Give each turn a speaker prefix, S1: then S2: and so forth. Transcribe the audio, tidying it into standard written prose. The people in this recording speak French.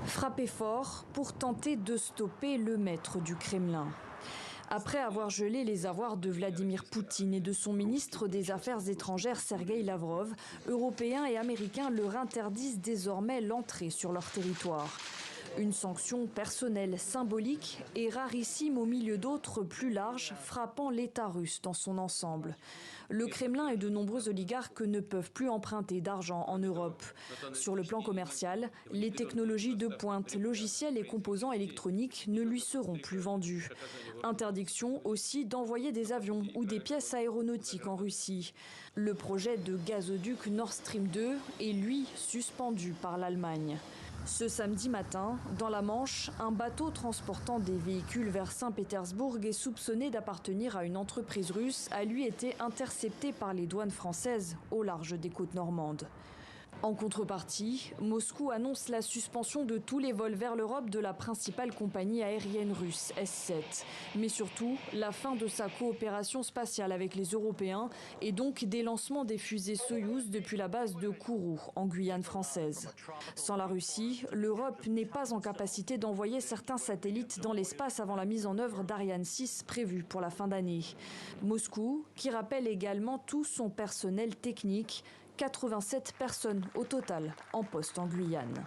S1: Frapper fort pour tenter de stopper le maître du Kremlin. Après avoir gelé les avoirs de Vladimir Poutine et de son ministre des Affaires étrangères Sergueï Lavrov, Européens et Américains leur interdisent désormais l'entrée sur leur territoire. Une sanction personnelle, symbolique et rarissime au milieu d'autres plus larges, frappant l'État russe dans son ensemble. Le Kremlin et de nombreux oligarques ne peuvent plus emprunter d'argent en Europe. Sur le plan commercial, les technologies de pointe, logiciels et composants électroniques ne lui seront plus vendus. Interdiction aussi d'envoyer des avions ou des pièces aéronautiques en Russie. Le projet de gazoduc Nord Stream 2 est lui suspendu par l'Allemagne. Ce samedi matin, dans la Manche, un bateau transportant des véhicules vers Saint-Pétersbourg et soupçonné d'appartenir à une entreprise russe a lui été intercepté par les douanes françaises au large des côtes normandes. En contrepartie, Moscou annonce la suspension de tous les vols vers l'Europe de la principale compagnie aérienne russe, S7. Mais surtout, la fin de sa coopération spatiale avec les Européens et donc des lancements des fusées Soyouz depuis la base de Kourou, en Guyane française. Sans la Russie, l'Europe n'est pas en capacité d'envoyer certains satellites dans l'espace avant la mise en œuvre d'Ariane 6 prévue pour la fin d'année. Moscou, qui rappelle également tout son personnel technique, 87 personnes au total en poste en Guyane.